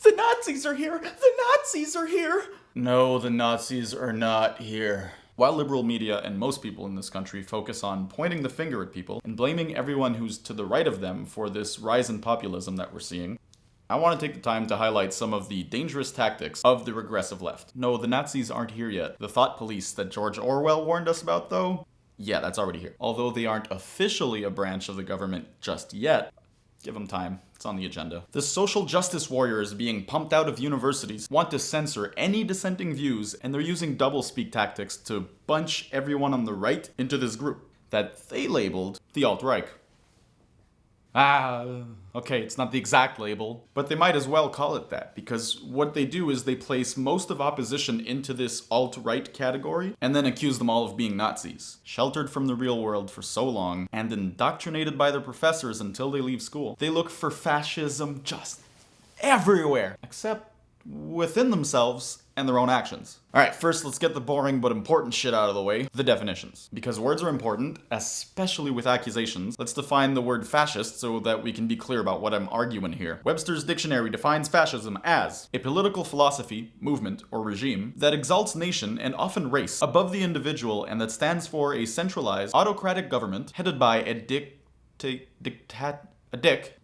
The Nazis are here! The Nazis are here! No, the Nazis are not here. While liberal media and most people in this country focus on pointing the finger at people and blaming everyone who's to the right of them for this rise in populism that we're seeing, I want to take the time to highlight some of the dangerous tactics of the regressive left. No, the Nazis aren't here yet. The thought police that George Orwell warned us about, though, yeah, that's already here. Although they aren't officially a branch of the government just yet, give them time. It's on the agenda. The social justice warriors being pumped out of universities want to censor any dissenting views, and they're using doublespeak tactics to bunch everyone on the right into this group that they labeled the alt-right. Okay, it's not the exact label, but they might as well call it that, because what they do is they place most of opposition into this alt-right category, and then accuse them all of being Nazis. Sheltered from the real world for so long, and indoctrinated by their professors until they leave school, they look for fascism just everywhere, except within themselves and their own actions. Alright, first let's get the boring but important shit out of the way, the definitions. Because words are important, especially with accusations, let's define the word fascist so that we can be clear about what I'm arguing here. Webster's dictionary defines fascism as a political philosophy, movement, or regime that exalts nation and often race above the individual and that stands for a centralized, autocratic government headed by a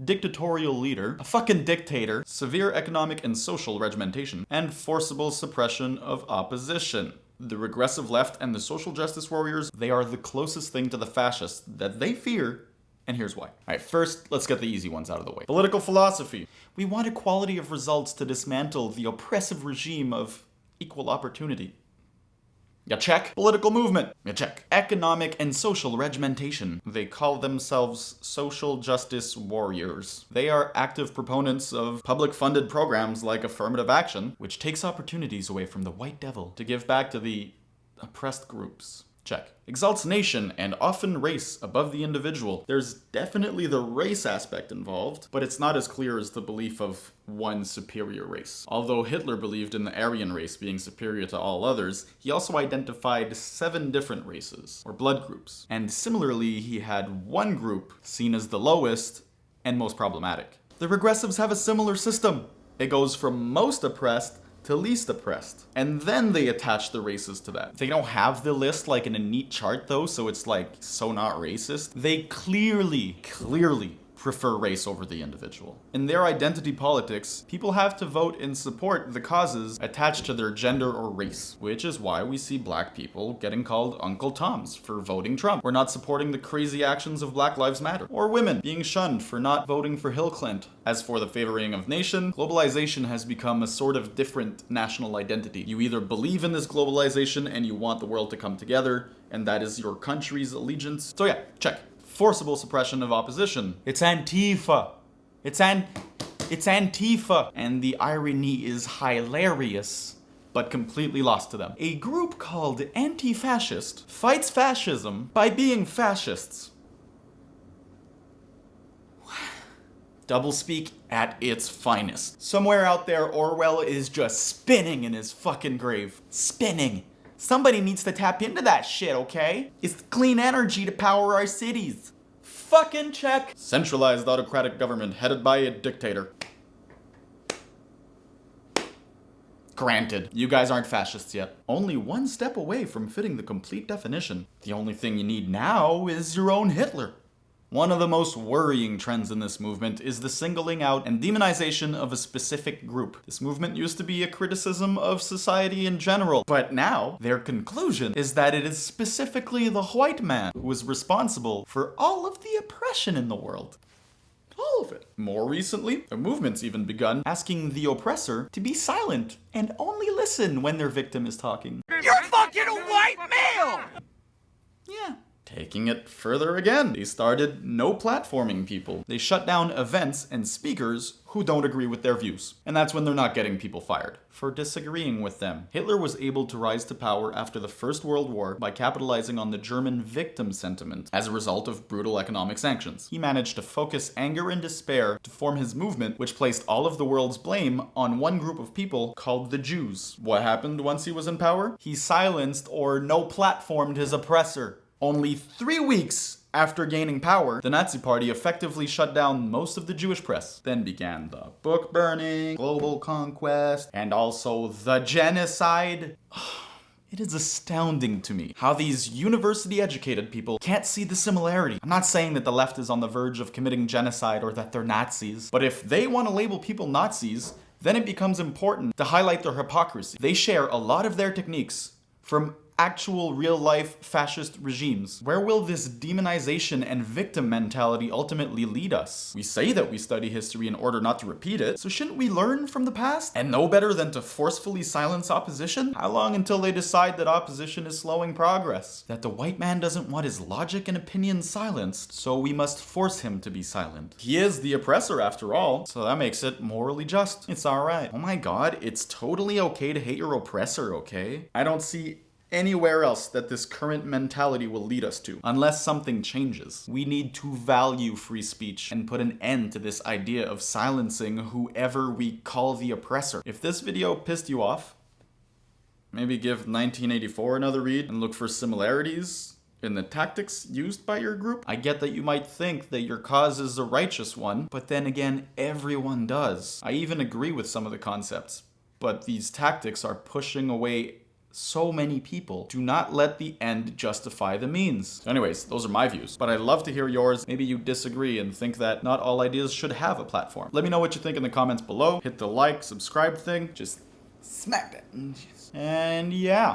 dictatorial leader, a fucking dictator, severe economic and social regimentation, and forcible suppression of opposition. The regressive left and the social justice warriors, they are the closest thing to the fascists that they fear, and here's why. Alright, first, let's get the easy ones out of the way. Political philosophy. We want equality of results to dismantle the oppressive regime of equal opportunity. Ya check. Political movement. Ya check. Economic and social regimentation. They call themselves social justice warriors. They are active proponents of public-funded programs like affirmative action, which takes opportunities away from the white devil to give back to the oppressed groups. Check. Exalts nation and often race above the individual. There's definitely the race aspect involved, but it's not as clear as the belief of one superior race. Although Hitler believed in the Aryan race being superior to all others, he also identified 7 different races, or blood groups. And similarly, he had one group seen as the lowest and most problematic. The regressives have a similar system. It goes from most oppressed to least oppressed. And then they attach the races to that. They don't have the list like in a neat chart though, so it's like so not racist. They clearly prefer race over the individual. In their identity politics, people have to vote and support the causes attached to their gender or race, which is why we see black people getting called Uncle Toms for voting Trump, or not supporting the crazy actions of Black Lives Matter, or women being shunned for not voting for Hillary Clinton. As for the favoring of nation, globalization has become a sort of different national identity. You either believe in this globalization and you want the world to come together, and that is your country's allegiance. So yeah, check. Forcible suppression of opposition. It's antifa. It's antifa. And the irony is hilarious, but completely lost to them. A group called anti-fascist fights fascism by being fascists. Doublespeak at its finest. Somewhere out there, Orwell is just spinning in his fucking grave. Spinning. Somebody needs to tap into that shit, okay? It's clean energy to power our cities. Fucking check. Centralized autocratic government headed by a dictator. Granted, you guys aren't fascists yet. Only one step away from fitting the complete definition. The only thing you need now is your own Hitler. One of the most worrying trends in this movement is the singling out and demonization of a specific group. This movement used to be a criticism of society in general, but now their conclusion is that it is specifically the white man who is responsible for all of the oppression in the world. All of it. More recently, the movement's even begun asking the oppressor to be silent and only listen when their victim is talking. You're fucking a white male! Yeah. Taking it further again, they started no platforming people. They shut down events and speakers who don't agree with their views. And that's when they're not getting people fired for disagreeing with them. Hitler was able to rise to power after the First World War by capitalizing on the German victim sentiment as a result of brutal economic sanctions. He managed to focus anger and despair to form his movement, which placed all of the world's blame on one group of people called the Jews. What happened once he was in power? He silenced or no-platformed his oppressor. Only 3 weeks After gaining power, the Nazi Party effectively shut down most of the Jewish press. Then began the book burning, global conquest, and also the genocide. It is astounding to me how these university-educated people can't see the similarity. I'm not saying that the left is on the verge of committing genocide or that they're Nazis, but if they want to label people Nazis, then it becomes important to highlight their hypocrisy. They share a lot of their techniques from actual real-life fascist regimes. Where will this demonization and victim mentality ultimately lead us? We say that we study history in order not to repeat it, so shouldn't we learn from the past and know better than to forcefully silence opposition? How long until they decide that opposition is slowing progress? That the white man doesn't want his logic and opinion silenced, so we must force him to be silent. He is the oppressor after all, so that makes it morally just. It's alright. Oh my god, it's totally okay to hate your oppressor, okay? I don't see anywhere else that this current mentality will lead us to, unless something changes. We need to value free speech and put an end to this idea of silencing whoever we call the oppressor. If this video pissed you off, maybe give 1984 another read and look for similarities in the tactics used by your group. I get that you might think that your cause is the righteous one, but then again, everyone does. I even agree with some of the concepts, but these tactics are pushing away so many people. Do not let the end justify the means. So anyways, those are my views, but I'd love to hear yours. Maybe you disagree and think that not all ideas should have a platform. Let me know what you think in the comments below. Hit the like, subscribe thing. Just smack that. And yeah.